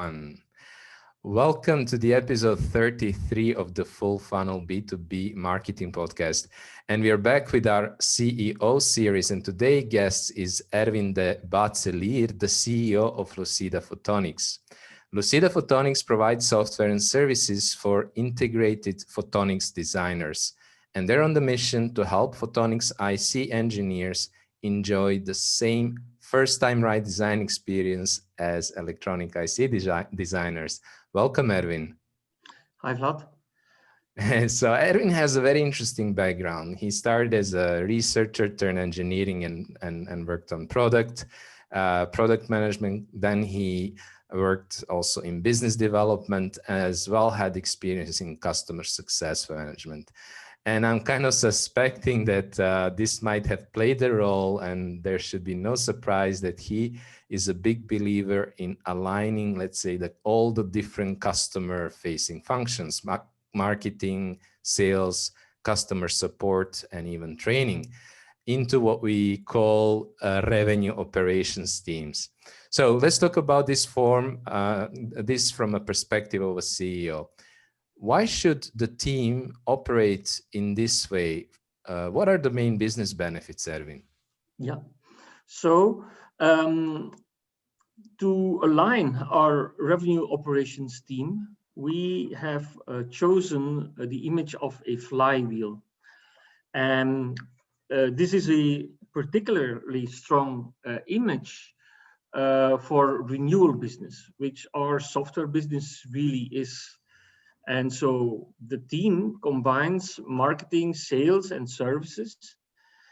everyone. Welcome to the episode 33 of the Full Funnel B2B Marketing Podcast. And we are back with our CEO series. And today's guest is Erwin De Baetselier, the CEO of Luceda Photonics. Luceda Photonics provides software and services for integrated photonics designers. And they're on the mission to help photonics IC engineers enjoy the same first-time right design experience as electronic IC designers. Welcome, Erwin. Hi, Vlad. So Erwin has a very interesting background. He started as a researcher turned engineering and worked on product management. Then he worked also in business development, as well had experience in customer success management. And I'm kind of suspecting that this might have played a role, and there should be no surprise that he is a big believer in aligning, let's say, that all the different customer-facing functions, marketing, sales, customer support, and even training into what we call revenue operations teams. So let's talk about this from a perspective of a CEO. Why should the team operate in this way? What are the main business benefits, Erwin? Yeah. So to align our revenue operations team, we have chosen the image of a flywheel. And this is a particularly strong image for renewal business, which our software business really is. And so the team combines marketing, sales, and services.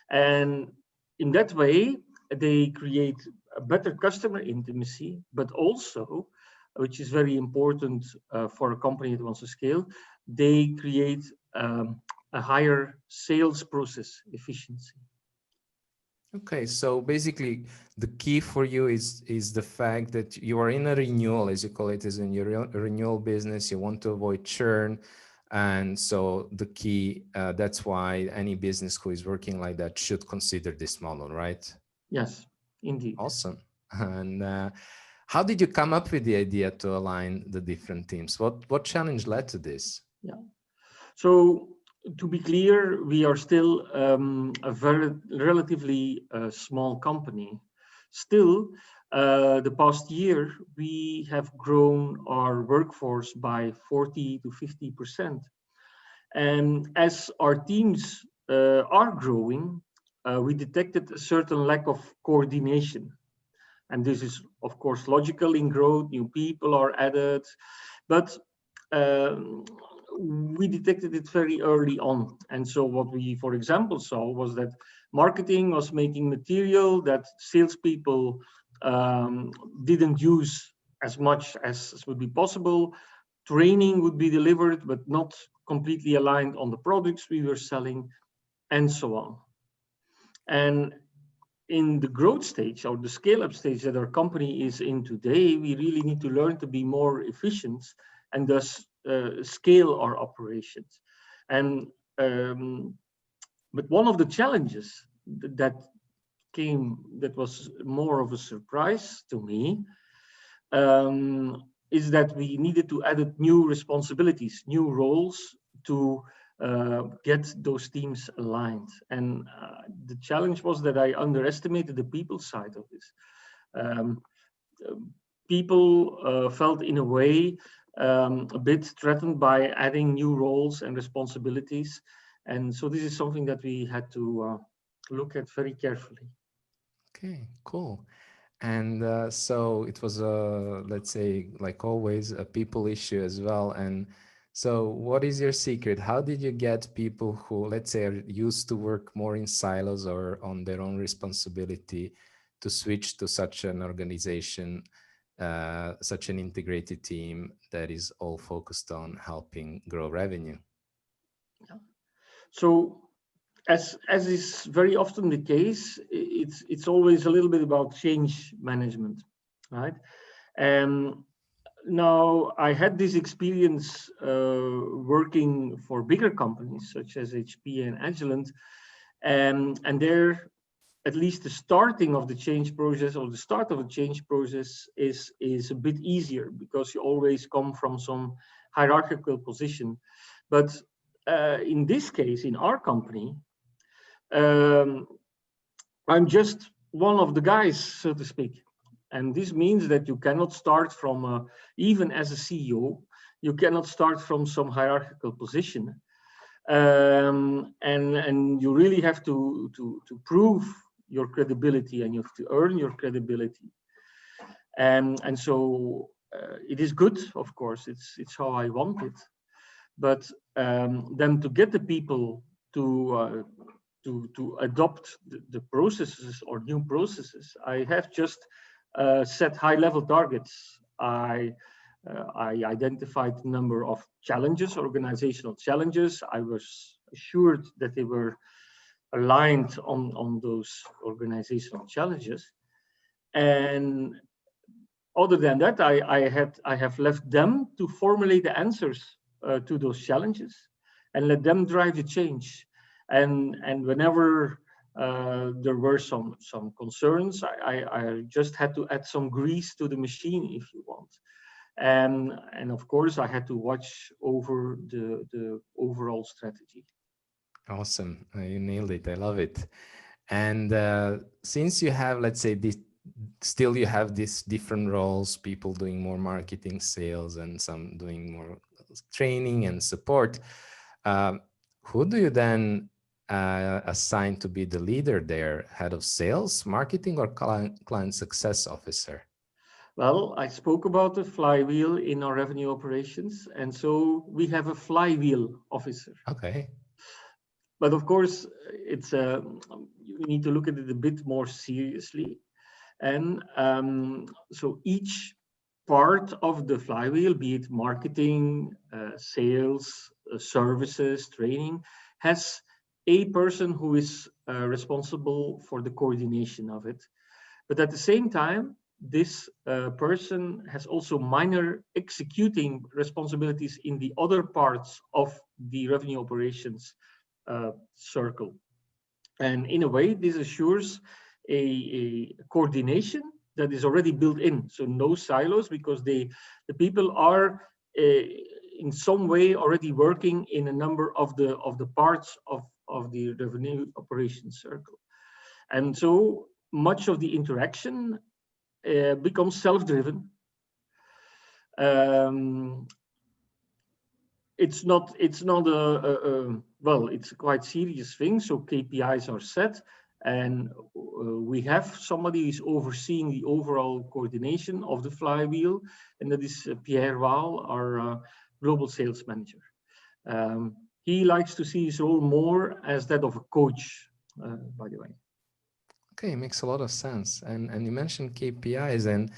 And in that way, they create a better customer intimacy, but also, which is very important for a company that wants to scale, they create a higher sales process efficiency. Okay, so basically the key for you is the fact that you are in a renewal, as you call it, is in your renewal business. You want to avoid churn. And so the key, that's why any business who is working like that should consider this model, right? Yes, indeed. Awesome. And how did you come up with the idea to align the different teams? What challenge led to this? Yeah. So to be clear, we are still a very relatively small company. Still, the past year, we have grown our workforce by 40 to 50%. And as our teams are growing, we detected a certain lack of coordination. And this is, of course, logical in growth, new people are added, but we detected it very early on. And so what we, for example, saw was that marketing was making material that salespeople didn't use as much as would be possible. Training would be delivered, but not completely aligned on the products we were selling, and so on. And in the growth stage or the scale-up stage that our company is in today, we really need to learn to be more efficient and thus scale our operations. And but one of the challenges that was more of a surprise to me is that we needed to add new responsibilities, new roles to get those teams aligned. And the challenge was that I underestimated the people side of this. People felt in a way a bit threatened by adding new roles and responsibilities. And so this is something that we had to look at very carefully. Okay, cool. And so it was let's say, like always, a people issue as well. And so what is your secret? How did you get people who, let's say, are used to work more in silos or on their own responsibility to switch to such an organization, such an integrated team that is all focused on helping grow revenue? Yeah. So as is very often the case, it's always a little bit about change management, right? And now I had this experience working for bigger companies such as HP and Agilent, and there at least the starting of the change process, or the start of the change process, is a bit easier, because you always come from some hierarchical position. But in this case, in our company, I'm just one of the guys, so to speak. And this means that you cannot start from, even as a CEO, you cannot start from some hierarchical position. And you really have to prove your credibility, and you have to earn your credibility. And so it is good, of course, it's how I want it. But then to get the people to adopt the processes or new processes, I have just set high-level targets. I identified a number of challenges, organizational challenges. I was assured that they were aligned on those organizational challenges. And other than that, I have left them to formulate the answers to those challenges, and let them drive the change. And whenever there were some concerns, I just had to add some grease to the machine, if you want. And of course, I had to watch over the overall strategy. Awesome. You nailed it. I love it. And since you have, let's say, this, still you have these different roles, people doing more marketing, sales, and some doing more training and support, who do you then assign to be the leader there? Head of sales, marketing, or client success officer? Well, I spoke about the flywheel in our revenue operations, and so we have a flywheel officer. Okay. But of course, it's you need to look at it a bit more seriously. And so each part of the flywheel, be it marketing, sales, services, training, has a person who is responsible for the coordination of it. But at the same time, this person has also minor executing responsibilities in the other parts of the revenue operations circle. And in a way, this assures a coordination that is already built in. So no silos, because the people are in some way already working in a number of the parts of the revenue operations circle. And so much of the interaction becomes self-driven. It's not well, it's a quite serious thing. So KPIs are set, and we have somebody who's overseeing the overall coordination of the flywheel, and that is Pierre Waal, our global sales manager. He likes to see his role more as that of a coach, by the way. Okay, makes a lot of sense. And you mentioned KPIs, and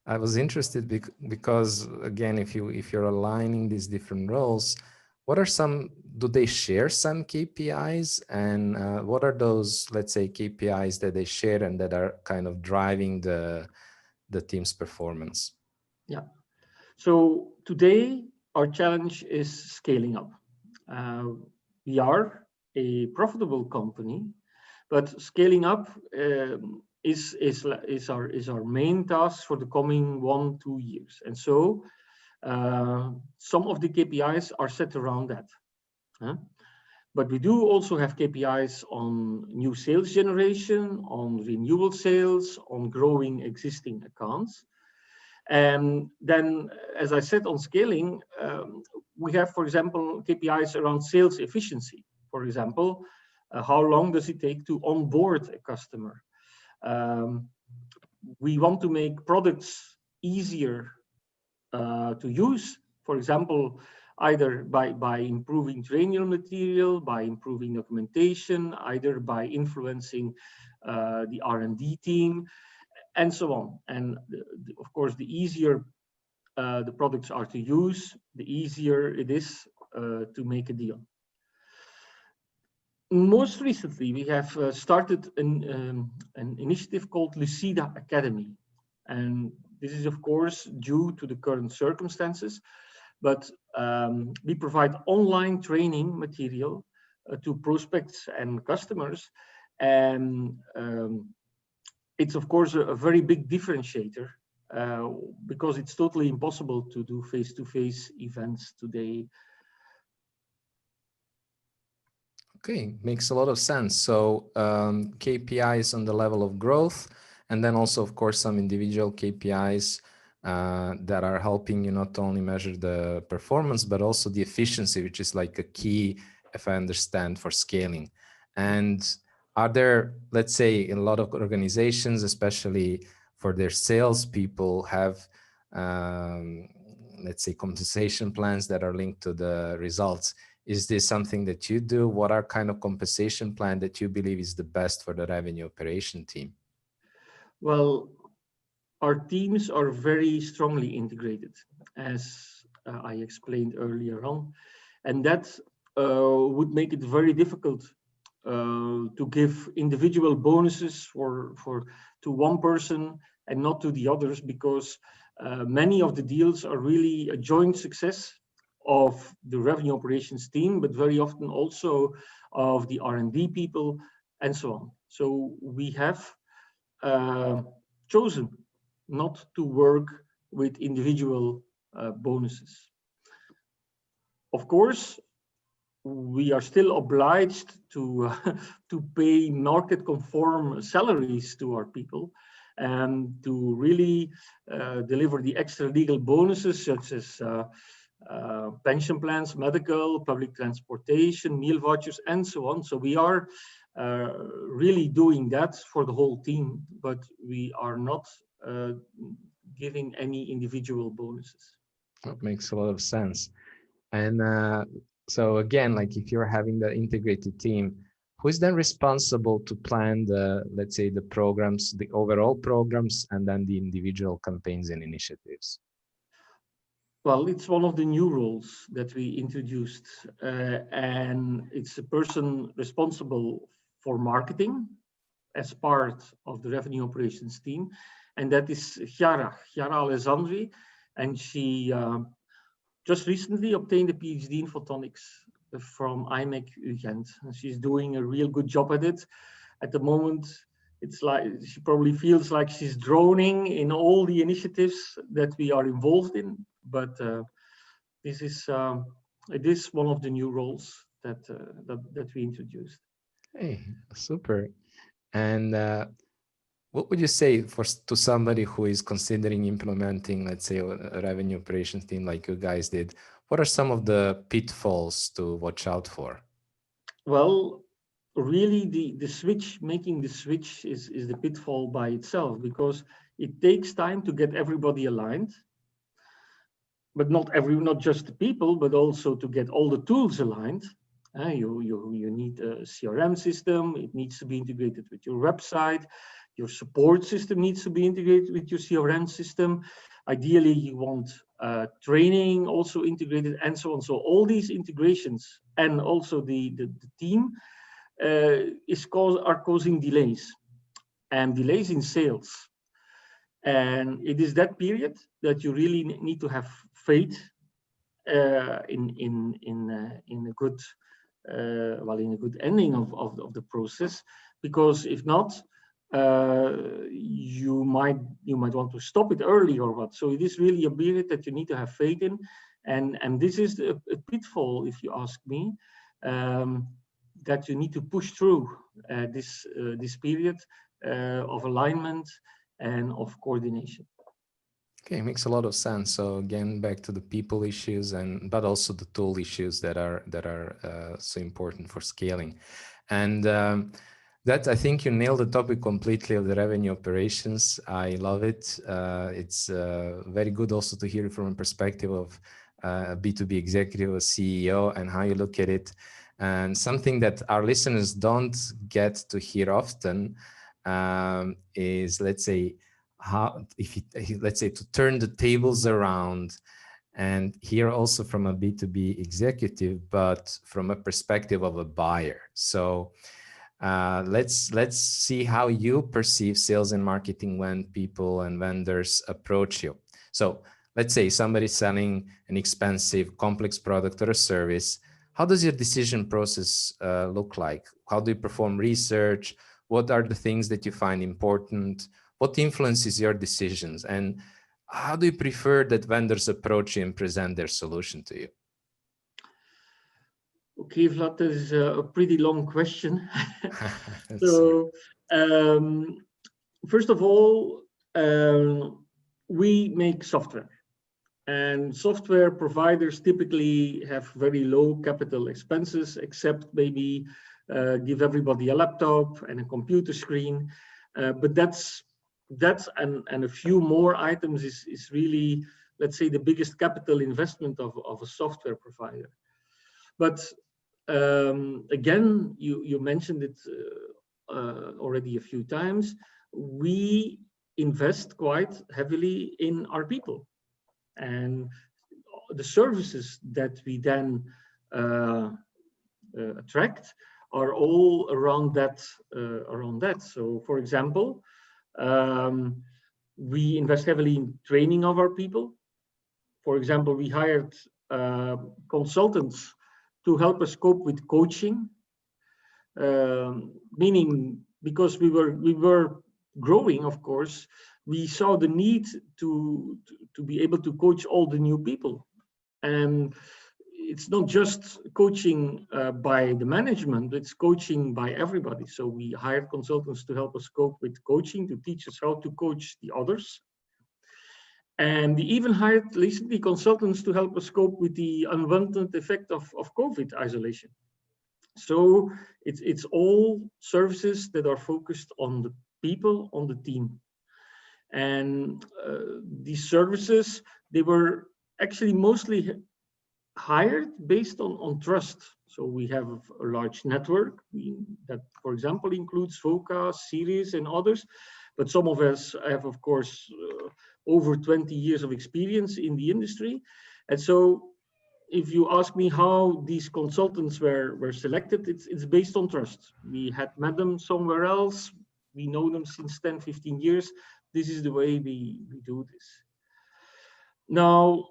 I was interested because again, if you're aligning these different roles, what are some? Do they share some KPIs, and what are those, let's say, KPIs that they share and that are kind of driving the team's performance? Yeah. So today our challenge is scaling up. We are a profitable company, but scaling up is our main task for the coming 1-2 years. And so some of the KPIs are set around that. But we do also have KPIs on new sales generation, on renewal sales, on growing existing accounts. And then, as I said, on scaling, we have, for example, KPIs around sales efficiency. For example, how long does it take to onboard a customer? We want to make products easier to use, for example, either by improving training material, by improving documentation, either by influencing the R&D team, and so on. And of course, the easier the products are to use, the easier it is to make a deal. Most recently, we have started an initiative called Luceda Academy. And this is, of course, due to the current circumstances, but we provide online training material to prospects and customers. And it's of course a very big differentiator, because it's totally impossible to do face-to-face events today. Okay, makes a lot of sense. So KPIs on the level of growth, and then also, of course, some individual KPIs that are helping you not only measure the performance, but also the efficiency, which is like a key, if I understand, for scaling. And are there, let's say, in a lot of organizations, especially for their salespeople, have, let's say, compensation plans that are linked to the results? Is this something that you do? What are kind of compensation plan that you believe is the best for the revenue operation team? Well, our teams are very strongly integrated, as I explained earlier on, and that would make it very difficult to give individual bonuses to one person and not to the others, because many of the deals are really a joint success of the revenue operations team, but very often also of the R&D people and so on. So we have chosen not to work with individual bonuses. Of course, we are still obliged to pay market-conform salaries to our people, and to really deliver the extra legal bonuses such as pension plans, medical, public transportation, meal vouchers, and so on. So we are really doing that for the whole team, but we are not giving any individual bonuses. That makes a lot of sense. And so again, like if you're having the integrated team, who is then responsible to plan the, let's say, the programs, the overall programs, and then the individual campaigns and initiatives? Well, it's one of the new roles that we introduced, and it's a person responsible for marketing as part of the revenue operations team, and that is Chiara Alessandri, and she just recently obtained a PhD in photonics from IMEC UGent. She's doing a real good job at it. At the moment, it's like she probably feels like she's droning in all the initiatives that we are involved in, but this is it is one of the new roles that we introduced. Hey, super. And what would you say to somebody who is considering implementing, let's say, a revenue operations team like you guys did? What are some of the pitfalls to watch out for? Well, really, making the switch is the pitfall by itself, because it takes time to get everybody aligned, but not just the people, but also to get all the tools aligned. You need a CRM system. It needs to be integrated with your website. Your support system needs to be integrated with your CRM system. Ideally, you want training also integrated, and so on. So all these integrations and also the team are causing delays, and delays in sales. And it is that period that you really need to have faith in a good ending of the process, because if not, you might want to stop it early or what. So it is really a period that you need to have faith in, and this is a pitfall, if you ask me, that you need to push through this period of alignment and of coordination. Okay, makes a lot of sense. So again, back to the people issues, but also the tool issues that are so important for scaling. And that, I think you nailed the topic completely of the revenue operations. I love it. It's very good also to hear from a perspective of a B2B executive, a CEO, and how you look at it. And something that our listeners don't get to hear often is, let's say, let's say, to turn the tables around and hear also from a B2B executive, but from a perspective of a buyer. So let's see how you perceive sales and marketing when people and vendors approach you. So let's say somebody's selling an expensive, complex product or a service. How does your decision process look like? How do you perform research? What are the things that you find important? What influences your decisions? And how do you prefer that vendors approach you and present their solution to you? Okay, Vlad, that is a pretty long question. Sorry. So, first of all, we make software. And software providers typically have very low capital expenses, except maybe give everybody a laptop and a computer screen. But that's and a few more items is really, let's say, the biggest capital investment of a software provider. But again, you mentioned it already a few times. We invest quite heavily in our people, and the services that we then attract are all around that. So, for example, we invest heavily in training of our people. For example, we hired consultants to help us cope with coaching, meaning because we were growing, of course, we saw the need to be able to coach all the new people. And it's not just coaching by the management, it's coaching by everybody. So we hired consultants to help us cope with coaching, to teach us how to coach the others. And we even hired recently consultants to help us cope with the unwanted effect of COVID isolation. So it's all services that are focused on the people, on the team. And these services, they were actually mostly hired based on trust. So we have a large network that, for example, includes VOCA, Series, and others. But some of us have, of course, over 20 years of experience in the industry. And so if you ask me how these consultants were selected, it's based on trust. We had met them somewhere else. We know them since 10, 15 years. This is the way we do this. Now,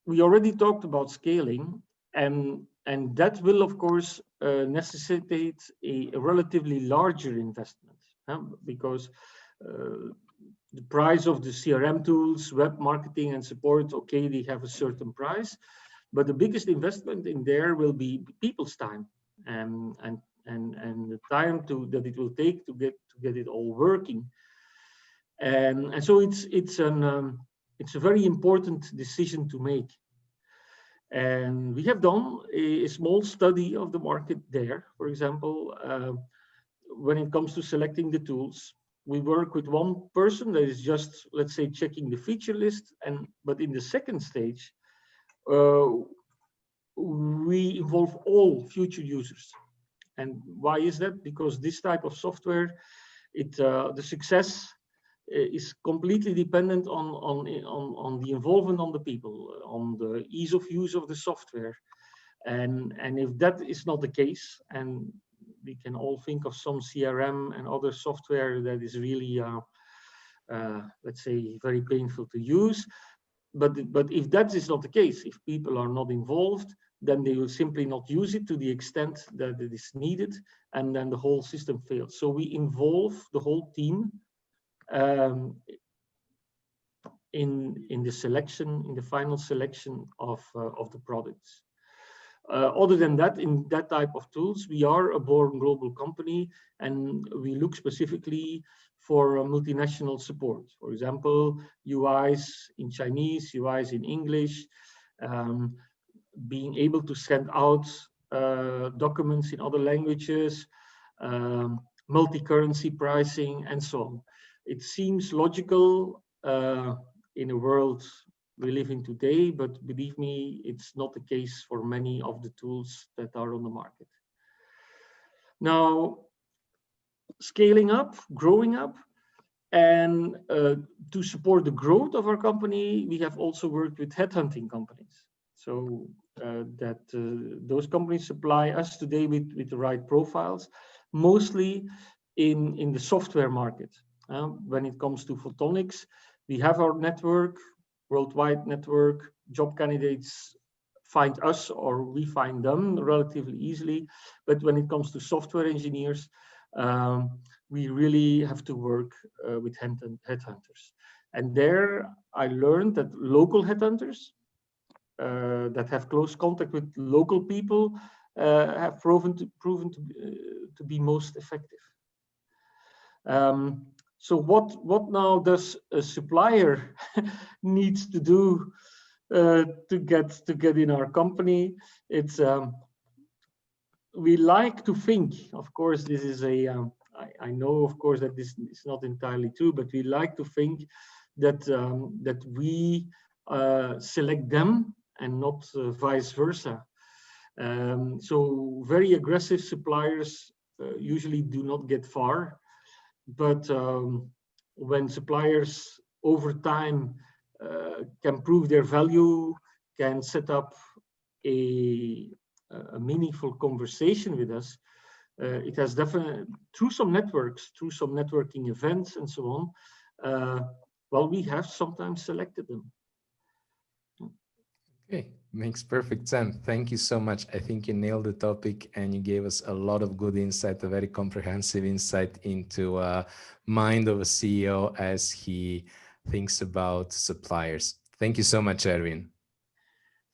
we already talked about scaling, and that will, of course, necessitate a relatively larger investment, because the price of the CRM tools, web marketing and support, okay, they have a certain price, but the biggest investment in there will be people's time and the time that it will take to get it all working. And so it's a very important decision to make. And we have done a small study of the market there. For example, when it comes to selecting the tools, we work with one person that is just, let's say, checking the feature list. But in the second stage, we involve all future users. And why is that? Because this type of software, the success is completely dependent on the involvement on the people, on the ease of use of the software. And if that is not the case, and we can all think of some CRM and other software that is really, let's say, very painful to use. But if that is not the case, if people are not involved, then they will simply not use it to the extent that it is needed, and then the whole system fails. So we involve the whole team in the selection, in the final selection of the products. Other than that, in that type of tools, we are a born global company, and we look specifically for multinational support. For example, UIs in Chinese, UIs in English, being able to send out documents in other languages, multi-currency pricing, and so on. It seems logical in a world we live in today, but believe me, it's not the case for many of the tools that are on the market. Now, scaling up, growing up, and to support the growth of our company, we have also worked with headhunting companies. So that those companies supply us today with the right profiles, mostly in the software market. When it comes to photonics, we have our network, worldwide network. Job candidates find us or we find them relatively easily. But when it comes to software engineers, we really have to work with headhunters. And there I learned that local headhunters that have close contact with local people have proven to be most effective. So what now does a supplier needs to do to get in our company? It's we like to think, of course, this is a I know, of course, that this is not entirely true, but we like to think that that we select them and not vice versa. So very aggressive suppliers usually do not get far, but when suppliers over time can prove their value, can set up a meaningful conversation with us, it has definitely, through some networks, through some networking events and so on, well, we have sometimes selected them. Okay, makes perfect sense. Thank you so much. I think you nailed the topic and you gave us a lot of good insight, a very comprehensive insight into mind of a CEO as he thinks about suppliers. Thank you so much, Erwin.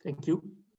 Thank you.